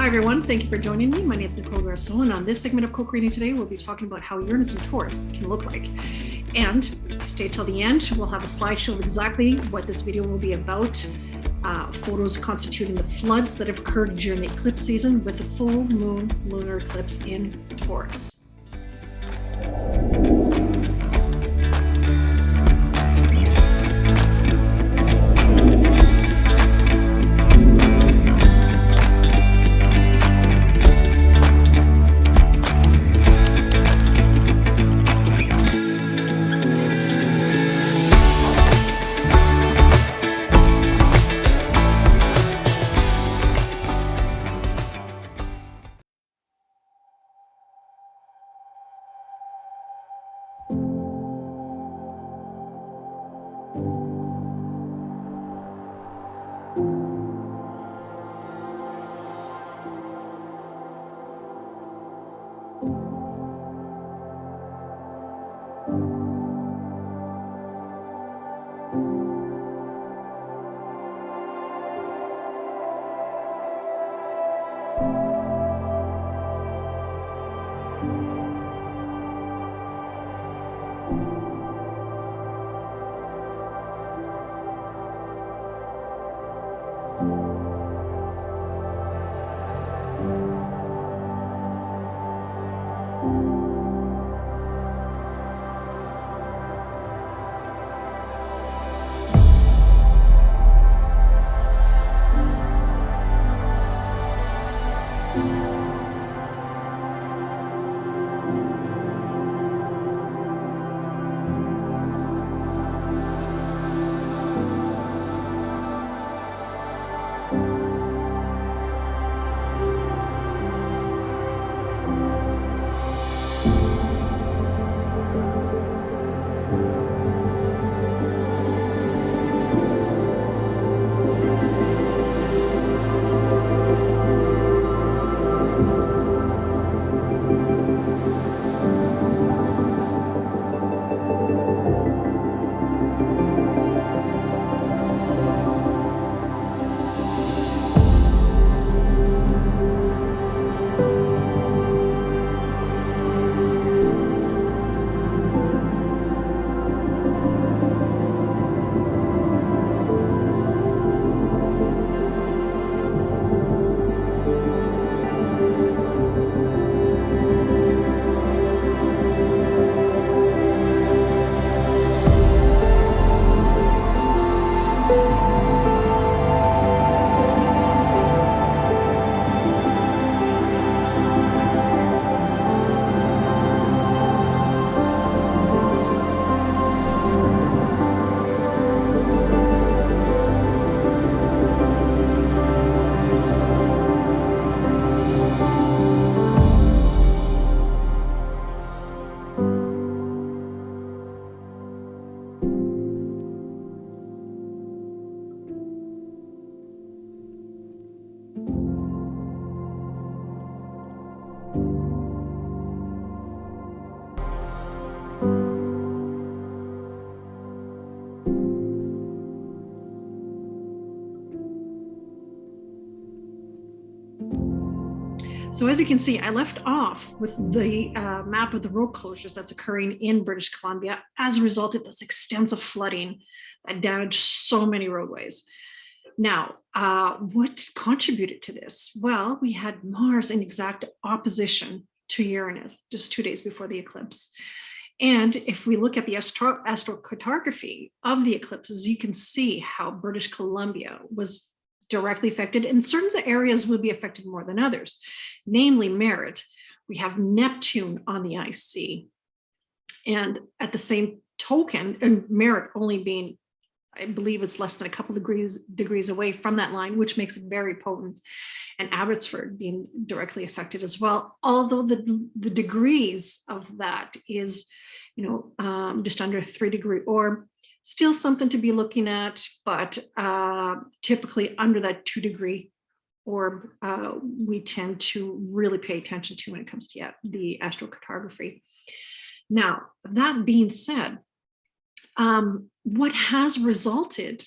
everyone. Thank you for joining me. My name is Nicole Garceau, and on this segment of co-creating today, we'll be talking about how Uranus and Taurus can look like. And stay till the end. We'll have a slideshow of exactly what this video will be about. Photos constituting the floods that have occurred during the eclipse season with the full moon lunar eclipse in Taurus. So as you can see, I left off with the map of the road closures that's occurring in British Columbia as a result of this extensive flooding that damaged so many roadways. Now, what contributed to this? Well, we had Mars in exact opposition to Uranus just 2 days before the eclipse. And if we look at the astrocartography of the eclipses, you can see how British Columbia was directly affected, and certain areas will be affected more than others, namely Merritt. We have Neptune on the IC, and at the same token, and Merritt only being, I believe it's less than a couple degrees away from that line, which makes it very potent, and Abbotsford being directly affected as well, although the degrees of that is, just under 3 degree orb. Still something to be looking at, but typically under that 2 degree orb, we tend to really pay attention to when it comes to the astrocartography. Now, that being said, what has resulted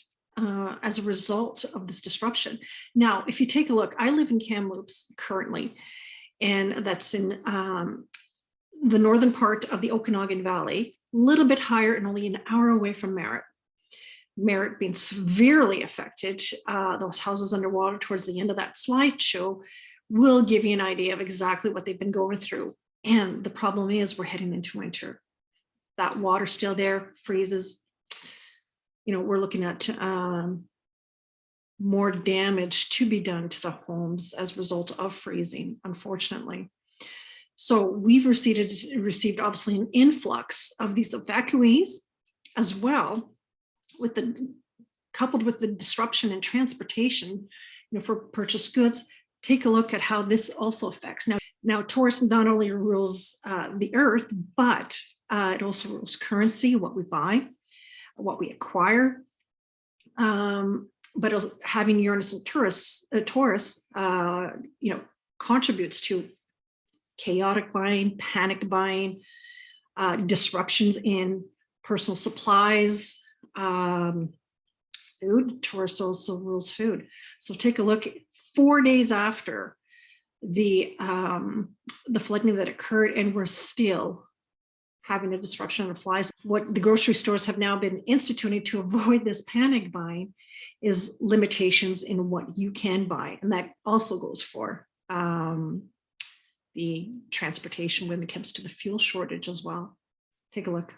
as a result of this disruption. Now, if you take a look, I live in Kamloops currently, and that's in the northern part of the Okanagan Valley, a little bit higher and only an hour away from Merritt. Merritt being severely affected, those houses underwater towards the end of that slideshow will give you an idea of exactly what they've been going through. And the problem is we're heading into winter. That water still there, freezes. You know, we're looking at more damage to be done to the homes as a result of freezing, unfortunately. So we've received obviously an influx of these evacuees as well, coupled with the disruption in transportation, for purchased goods. Take a look at how this also affects. Now Taurus not only rules the earth, but it also rules currency, what we buy, what we acquire. But having Uranus and Taurus, contributes to chaotic buying, panic buying, disruptions in personal supplies, food. Taurus also rules food. So take a look. 4 days after the flooding that occurred, and we're still having a disruption of flies. What the grocery stores have now been instituting to avoid this panic buying is limitations in what you can buy. And that also goes for the transportation when it comes to the fuel shortage as well. Take a look.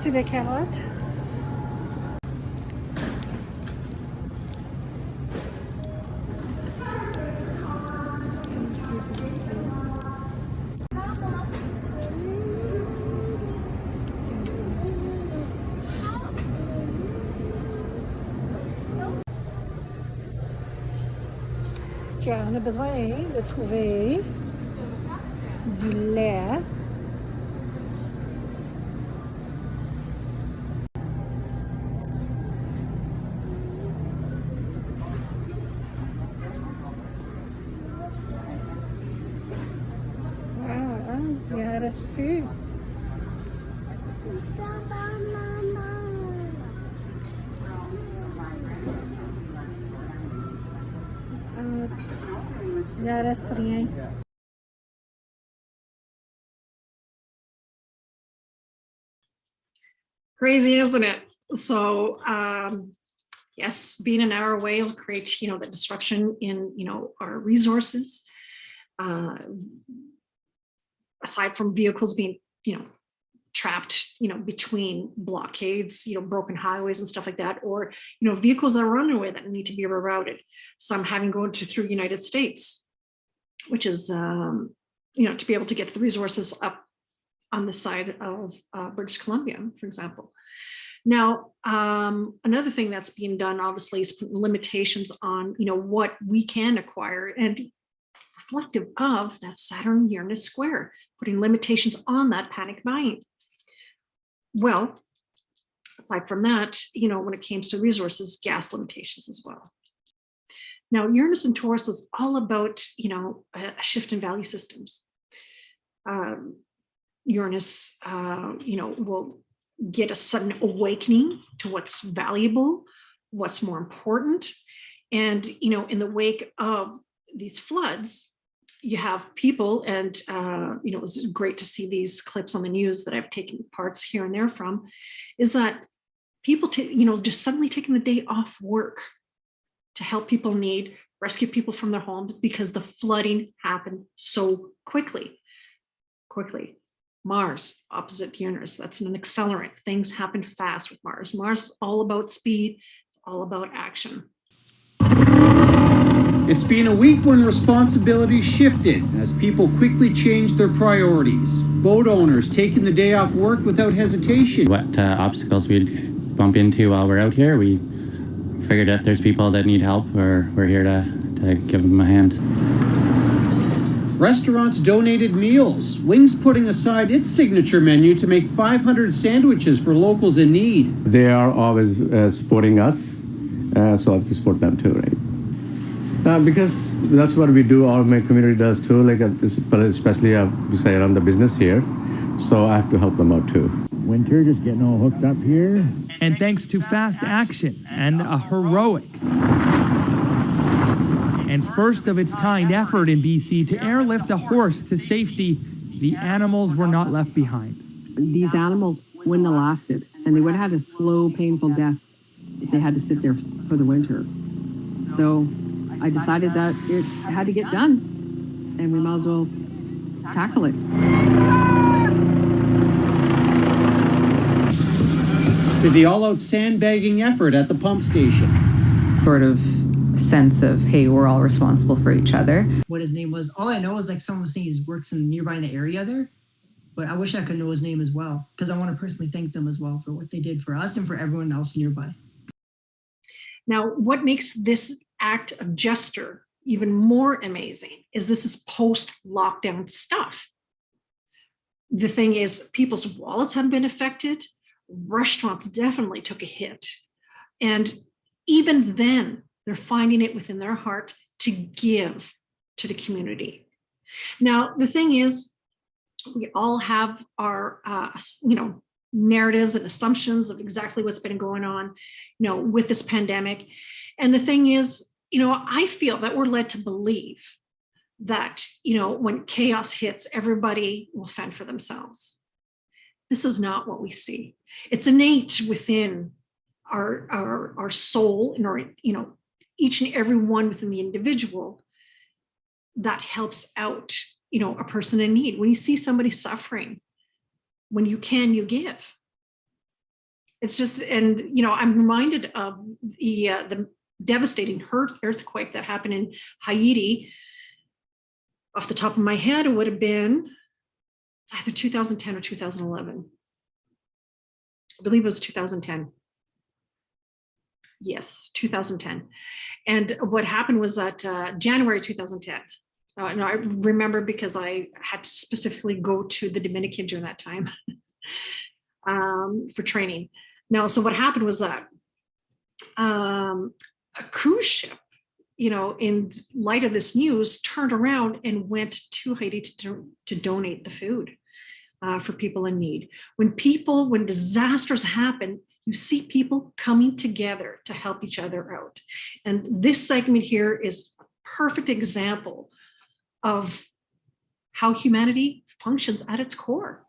Tu les carottes? Okay, on a besoin de trouver du lait. Il en reste rien. Crazy, isn't it? So yes, being an hour away will create, the disruption in, our resources. Aside from vehicles being, trapped, between blockades, broken highways and stuff like that, or, vehicles that are on their way that need to be rerouted. Some having gone through the United States, which is, to be able to get the resources up on the side of British Columbia, for example. Now, another thing that's being done, obviously, is putting limitations on, what we can acquire, and reflective of that Saturn-Uranus square, putting limitations on that panic buying. Well, aside from that, when it comes to resources, gas limitations as well. Now, Uranus and Taurus is all about, a shift in value systems. Uranus, will get a sudden awakening to what's valuable, what's more important. And, in the wake of these floods, you have people, and, it was great to see these clips on the news that I've taken parts here and there from, is that people, just suddenly taking the day off work to help people in need, rescue people from their homes, because the flooding happened so quickly. Mars, opposite Uranus, that's an accelerant. Things happen fast with Mars. Mars is all about speed. It's all about action. It's been a week when responsibilities shifted as people quickly changed their priorities. Boat owners taking the day off work without hesitation. What obstacles we'd bump into while we're out here, we figured if there's people that need help, we're here to give them a hand. Restaurants donated meals. Wings putting aside its signature menu to make 500 sandwiches for locals in need. They are always supporting us, so I have to support them too, right? Because that's what we do, all my community does too, like especially because I run the business here, so I have to help them out too. Winter just getting all hooked up here. And thanks to fast action and a heroic and first of its kind effort in BC to airlift a horse to safety, the animals were not left behind. These animals wouldn't have lasted, and they would have had a slow, painful death if they had to sit there for the winter. So I decided that it had to get done, and we might as well tackle it. To the all-out sandbagging effort at the pump station. Sort of sense of, hey, we're all responsible for each other. What his name was, all I know is like someone was saying he works nearby in the area there, but I wish I could know his name as well, because I want to personally thank them as well for what they did for us and for everyone else nearby. Now, what makes this act of gesture even more amazing is this is post-lockdown stuff. The thing is, people's wallets haven't been affected. Restaurants definitely took a hit. And even then, they're finding it within their heart to give to the community. Now, the thing is, we all have our, narratives and assumptions of exactly what's been going on, with this pandemic. And the thing is, I feel that we're led to believe that, when chaos hits, everybody will fend for themselves. This is not what we see. It's innate within our soul and our, each and every one within the individual that helps out, a person in need. When you see somebody suffering, when you can, you give. It's just, and, I'm reminded of the devastating earthquake that happened in Haiti. Off the top of my head, it would have been either 2010 or 2011. I believe it was 2010. Yes, 2010. And what happened was that January 2010, and I remember because I had to specifically go to the Dominican during that time for training. Now, so what happened was that a cruise ship, in light of this news, turned around and went to Haiti to donate the food for people in need. When disasters happen, you see people coming together to help each other out. And this segment here is a perfect example of how humanity functions at its core.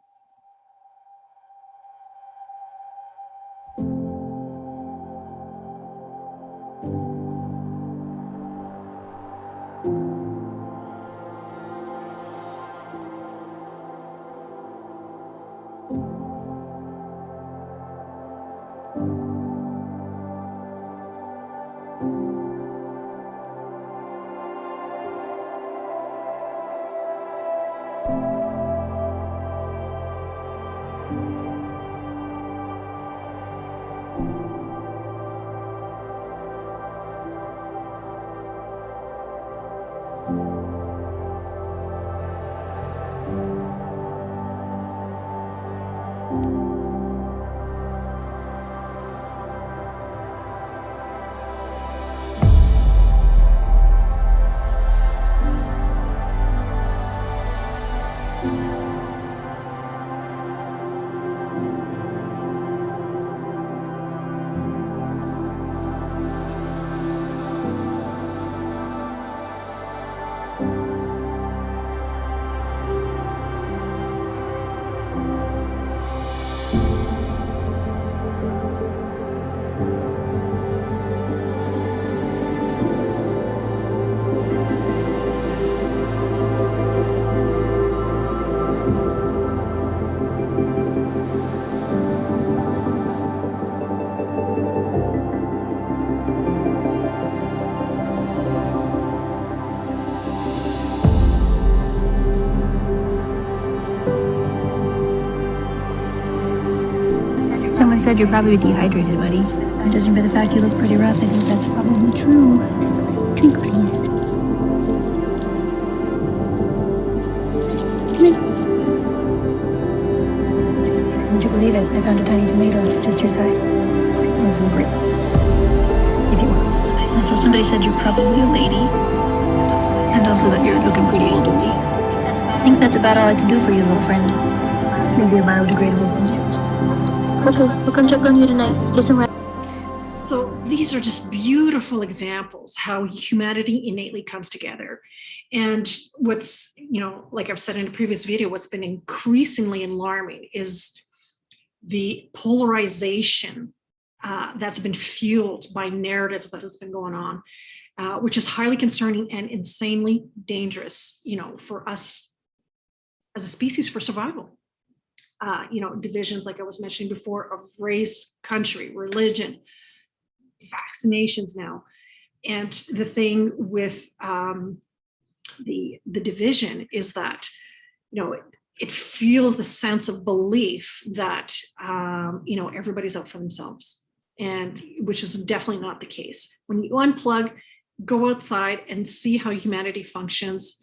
Someone said you're probably dehydrated, buddy. Judging by the fact you look pretty rough, I think that's probably true. Drink, please. Would you believe it? I found a tiny tomato, just your size, and some grapes. If you want. Also, somebody said you're probably a lady, and also that you're looking pretty elderly. I think that's about all I can do for you, little friend. Maybe a biodegradable one too. Okay, we'll come check on you tonight. Get some rest. So these are just beautiful examples how humanity innately comes together. And what's, like I've said in a previous video, what's been increasingly alarming is the polarization that's been fueled by narratives that has been going on, which is highly concerning and insanely dangerous, for us as a species for survival. Divisions, like I was mentioning before, of race, country, religion, vaccinations now. And the thing with the division is that, it fuels the sense of belief that, everybody's out for themselves, and which is definitely not the case. When you unplug, go outside and see how humanity functions,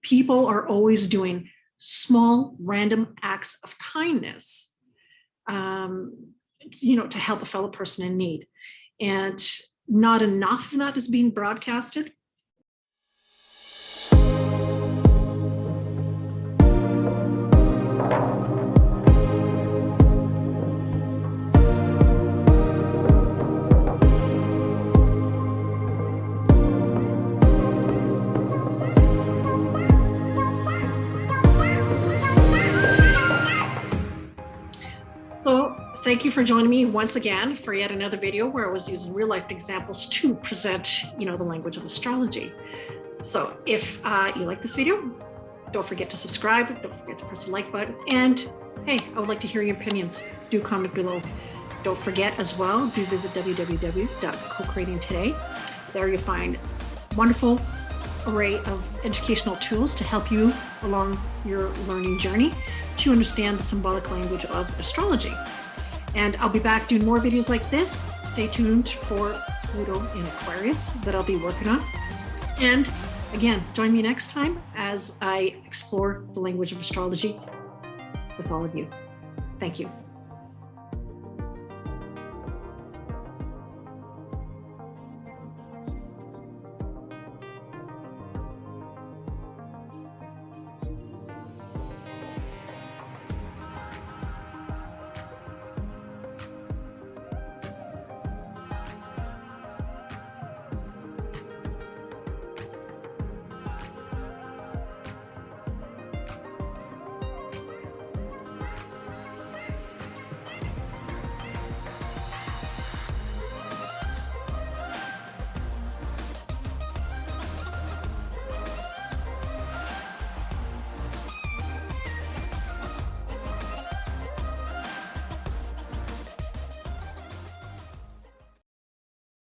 people are always doing small random acts of kindness, to help a fellow person in need. And not enough of that is being broadcasted. Thank you for joining me once again for yet another video where I was using real life examples to present, the language of astrology. So if you like this video, don't forget to subscribe, don't forget to press the like button, and hey, I would like to hear your opinions. Do comment below. Don't forget as well, do visit www.co-creating-today. There you'll find wonderful array of educational tools to help you along your learning journey to understand the symbolic language of astrology. And I'll be back doing more videos like this. Stay tuned for Pluto in Aquarius that I'll be working on. And again, join me next time as I explore the language of astrology with all of you. Thank you.